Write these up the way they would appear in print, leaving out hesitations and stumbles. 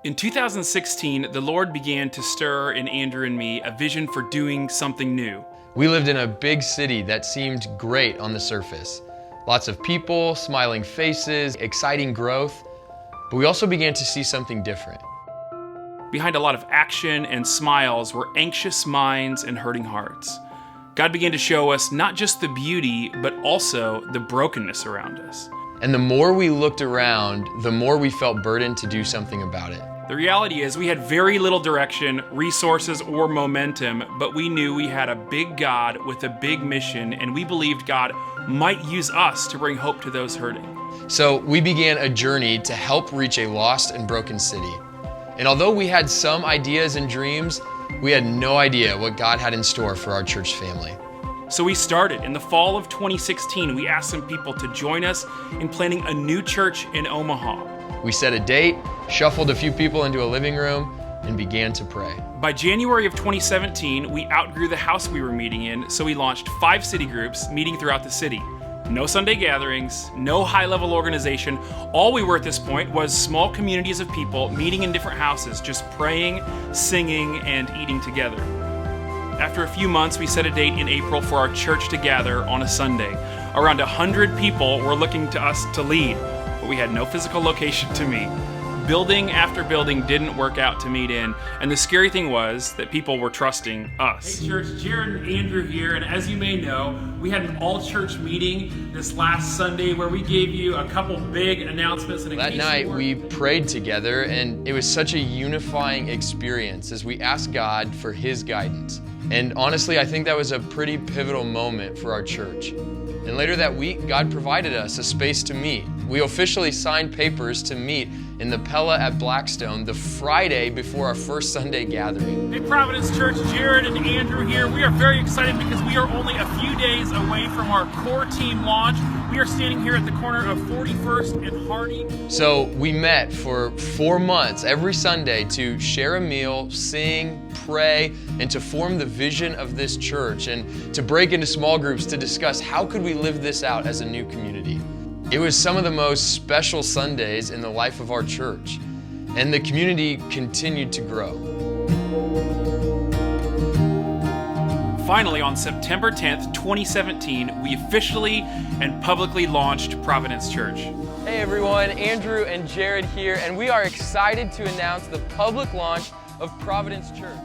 In 2016, the Lord began to stir in Andrew and me a vision for doing something new. We lived in a big city that seemed great on the surface. Lots of people, smiling faces, exciting growth. But we also began to see something different. Behind a lot of action and smiles were anxious minds and hurting hearts. God began to show us not just the beauty, but also the brokenness around us. And the more we looked around, the more we felt burdened to do something about it. The reality is we had very little direction, resources, or momentum, but we knew we had a big God with a big mission, and we believed God might use us to bring hope to those hurting. So we began a journey to help reach a lost and broken city. And although we had some ideas and dreams, we had no idea what God had in store for our church family. So we started. In the fall of 2016, we asked some people to join us in planning a new church in Omaha. We set a date, shuffled a few people into a living room, and began to pray. By January of 2017, we outgrew the house we were meeting in, so we launched 5 city groups meeting throughout the city. No Sunday gatherings, no high-level organization. All we were at this point was small communities of people meeting in different houses, just praying, singing, and eating together. After a few months, we set a date in April for our church to gather on a Sunday. Around 100 people were looking to us to lead, but we had no physical location to meet. Building after building didn't work out to meet in, and the scary thing was that people were trusting us. Hey church, Jared and Andrew here, and as you may know, we had an all-church meeting this last Sunday where we gave you a couple big announcements. And that night we prayed together, and it was such a unifying experience as we asked God for His guidance. And honestly, I think that was a pretty pivotal moment for our church. And later that week, God provided us a space to meet. We officially signed papers to meet in the Pella at Blackstone the Friday before our first Sunday gathering. Hey Providence Church, Jared and Andrew here. We are very excited because we are only a few days away from our core team launch. We are standing here at the corner of 41st and Hardy. So we met for 4 months every Sunday to share a meal, sing, pray, and to form the vision of this church and to break into small groups to discuss how could we live this out as a new community. It was some of the most special Sundays in the life of our church, and the community continued to grow. Finally, on September 10th, 2017, we officially and publicly launched Providence Church. Hey everyone, Andrew and Jared here, and we are excited to announce the public launch of Providence Church.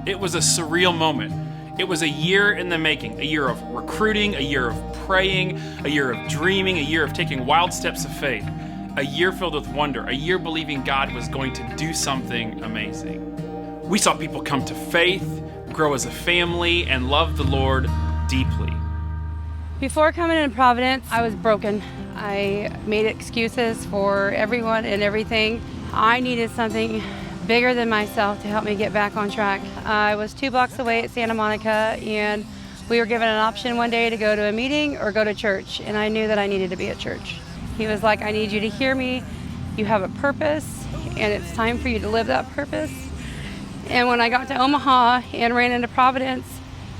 It was a surreal moment. It was a year in the making, a year of recruiting, a year of praying, a year of dreaming, a year of taking wild steps of faith, a year filled with wonder, a year believing God was going to do something amazing. We saw people come to faith, grow as a family, and love the Lord deeply. Before coming into Providence, I was broken. I made excuses for everyone and everything. I needed something bigger than myself to help me get back on track. I was 2 blocks away at Santa Monica, and we were given an option one day to go to a meeting or go to church, and I knew that I needed to be at church. He was like, I need you to hear me. You have a purpose, and it's time for you to live that purpose. And when I got to Omaha and ran into Providence,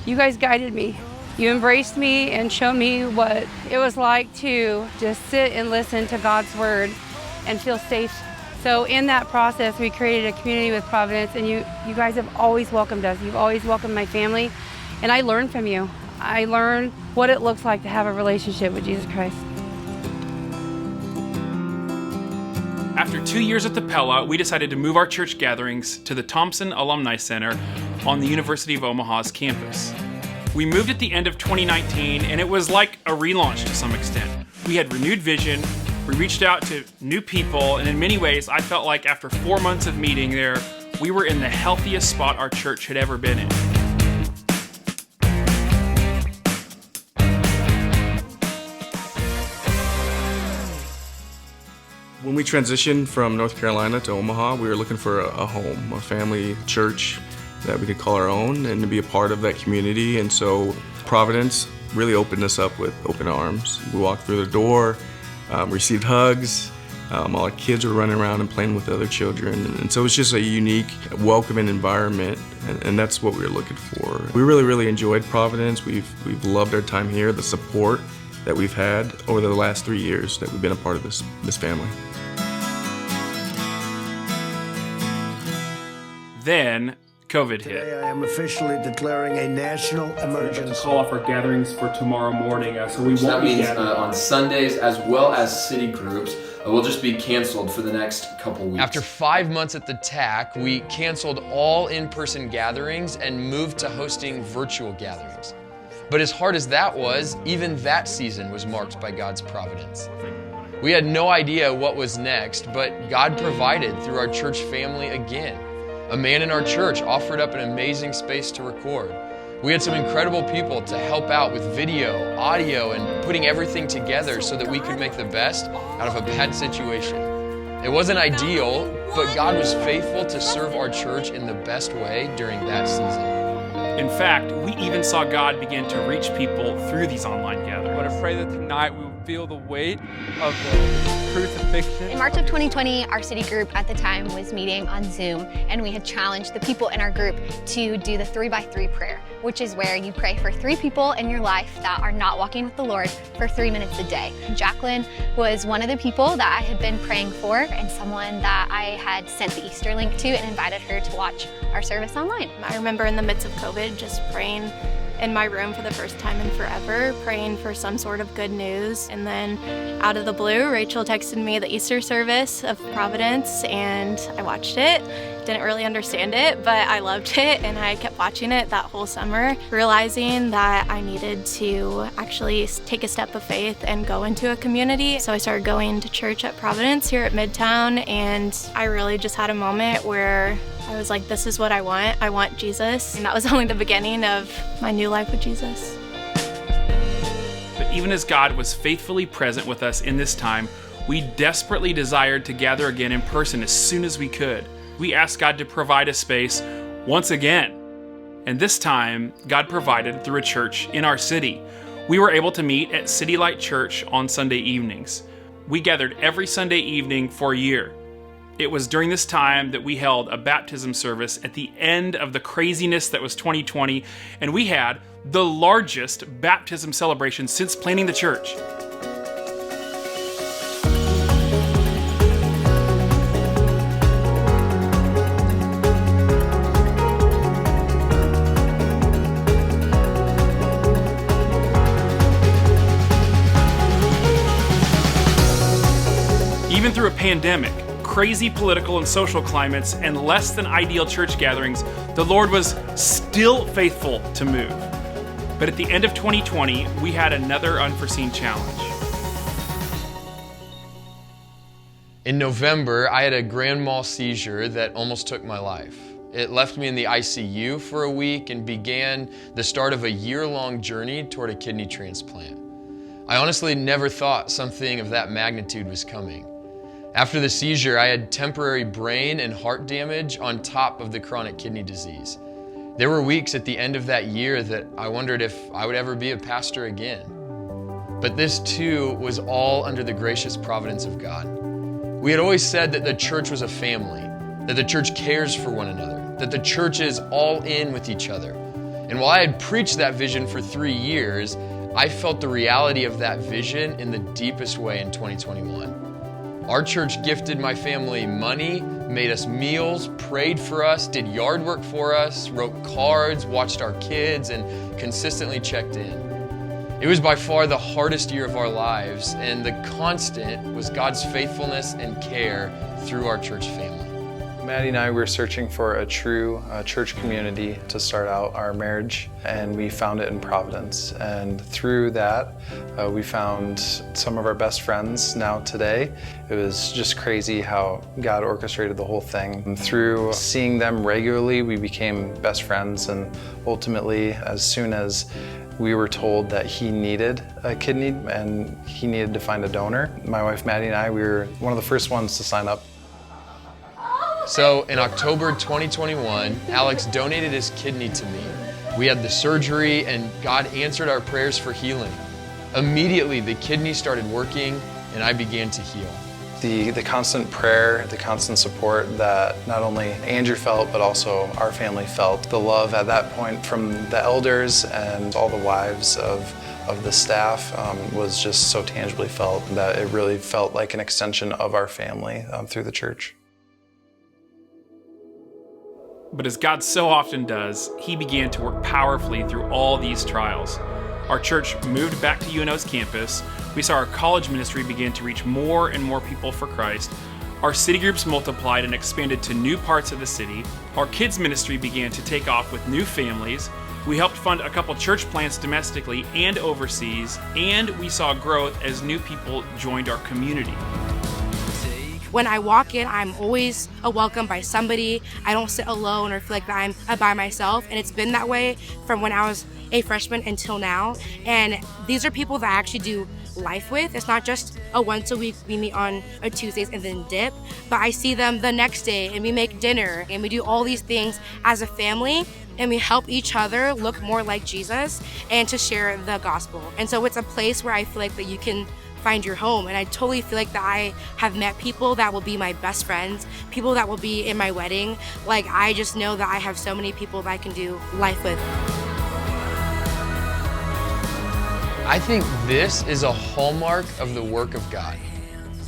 you guys guided me. You embraced me and showed me what it was like to just sit and listen to God's word and feel safe. So in that process, we created a community with Providence, and you guys have always welcomed us. You've always welcomed my family, and I learned from you. I learned what it looks like to have a relationship with Jesus Christ. After 2 years at the Pella, we decided to move our church gatherings to the Thompson Alumni Center on the University of Omaha's campus. We moved at the end of 2019, and it was like a relaunch to some extent. We had renewed vision. We reached out to new people, and in many ways, I felt like after 4 months of meeting there, we were in the healthiest spot our church had ever been in. When we transitioned from North Carolina to Omaha, we were looking for a home, a family church that we could call our own and to be a part of that community. And so Providence really opened us up with open arms. We walked through the door, received hugs. All our kids were running around and playing with other children. And so it was just a unique, welcoming environment, and that's what we were looking for. We really enjoyed Providence. We've loved our time here, the support that we've had over the last 3 years that we've been a part of this family. Then COVID hit. Today I am officially declaring a national emergency. Call off our gatherings for tomorrow morning, so we So won't that be means gathering. on Sundays as well as city groups will just be canceled for the next couple weeks. After 5 months at the TAC, we canceled all in-person gatherings and moved to hosting virtual gatherings. But as hard as that was, even that season was marked by God's providence. We had no idea what was next, but God provided through our church family again. A man in our church offered up an amazing space to record. We had some incredible people to help out with video, audio, and putting everything together so that we could make the best out of a bad situation. It wasn't ideal, but God was faithful to serve our church in the best way during that season. In fact, we even saw God begin to reach people through these online gatherings. But I pray that tonight we will feel the weight of the crucifixion. In March of 2020, our city group at the time was meeting on Zoom, and we had challenged the people in our group to do the 3x3 prayer, which is where you pray for 3 people in your life that are not walking with the Lord for 3 minutes a day. Jacqueline was one of the people that I had been praying for, and someone that I had sent the Easter link to and invited her to watch our service online. I remember in the midst of COVID just praying in my room for the first time in forever, praying for some sort of good news. And then out of the blue, Rachel texted me the Easter service of Providence, and I watched it. Didn't really understand it, but I loved it, and I kept watching it that whole summer, realizing that I needed to actually take a step of faith and go into a community. So I started going to church at Providence here at Midtown, and I really just had a moment where I was like, this is what I want. I want Jesus. And that was only the beginning of my new life with Jesus. But even as God was faithfully present with us in this time, we desperately desired to gather again in person as soon as we could. We asked God to provide a space once again. And this time, God provided through a church in our city. We were able to meet at City Light Church on Sunday evenings. We gathered every Sunday evening for a year. It was during this time that we held a baptism service at the end of the craziness that was 2020, and we had the largest baptism celebration since planting the church. Even through a pandemic, crazy political and social climates, and less than ideal church gatherings, the Lord was still faithful to move. But at the end of 2020, we had another unforeseen challenge. In November, I had a grand mal seizure that almost took my life. It left me in the ICU for a week and began the start of a year-long journey toward a kidney transplant. I honestly never thought something of that magnitude was coming. After the seizure, I had temporary brain and heart damage on top of the chronic kidney disease. There were weeks at the end of that year that I wondered if I would ever be a pastor again. But this too was all under the gracious providence of God. We had always said that the church was a family, that the church cares for one another, that the church is all in with each other. And while I had preached that vision for 3 years, I felt the reality of that vision in the deepest way in 2021. Our church gifted my family money, made us meals, prayed for us, did yard work for us, wrote cards, watched our kids, and consistently checked in. It was by far the hardest year of our lives, and the constant was God's faithfulness and care through our church family. Maddie and I were searching for a true church community to start out our marriage, and we found it in Providence. And through that, we found some of our best friends now today. It was just crazy how God orchestrated the whole thing. And through seeing them regularly, we became best friends, and ultimately, as soon as we were told that he needed a kidney and he needed to find a donor, my wife Maddie and I, we were one of the first ones to sign up. So in October 2021, Alex donated his kidney to me. We had the surgery and God answered our prayers for healing. Immediately, the kidney started working and I began to heal. The constant prayer, the constant support that not only Andrew felt, but also our family felt. The love at that point from the elders and all the wives of the staff was just so tangibly felt that it really felt like an extension of our family through the church. But as God so often does, he began to work powerfully through all these trials. Our church moved back to UNO's campus. We saw our college ministry begin to reach more and more people for Christ. Our city groups multiplied and expanded to new parts of the city. Our kids ministry began to take off with new families. We helped fund a couple church plants domestically and overseas, and we saw growth as new people joined our community. When I walk in, I'm always welcomed by somebody. I don't sit alone or feel like I'm by myself, and it's been that way from when I was a freshman until now. And these are people that I actually do life with. It's not just a once a week, we meet on Tuesdays and then dip, but I see them the next day and we make dinner and we do all these things as a family, and we help each other look more like Jesus and to share the gospel. And so it's a place where I feel like that you can find your home, and I totally feel like that I have met people that will be my best friends, people that will be in my wedding. Like, I just know that I have so many people that I can do life with. I think this is a hallmark of the work of God.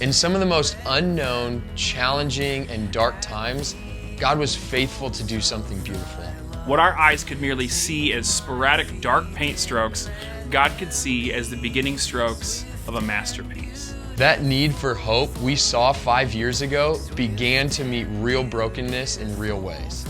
In some of the most unknown, challenging, and dark times, God was faithful to do something beautiful. What our eyes could merely see as sporadic dark paint strokes, God could see as the beginning strokes of a masterpiece. That need for hope we saw 5 years ago began to meet real brokenness in real ways.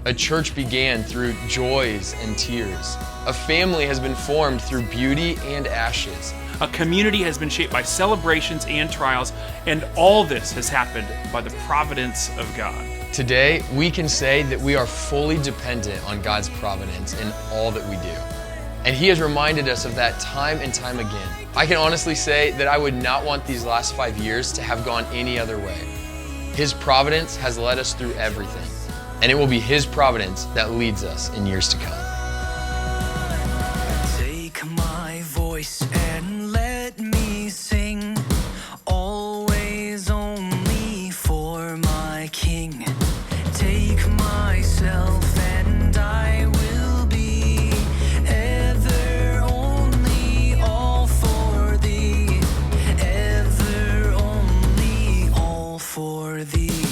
A church began through joys and tears. A family has been formed through beauty and ashes. A community has been shaped by celebrations and trials, and all this has happened by the providence of God. Today, we can say that we are fully dependent on God's providence in all that we do. And He has reminded us of that time and time again. I can honestly say that I would not want these last 5 years to have gone any other way. His providence has led us through everything, and it will be His providence that leads us in years to come. Take my voice and let me sing, always only for my King. Take myself and I will be ever only all for thee, ever only all for thee.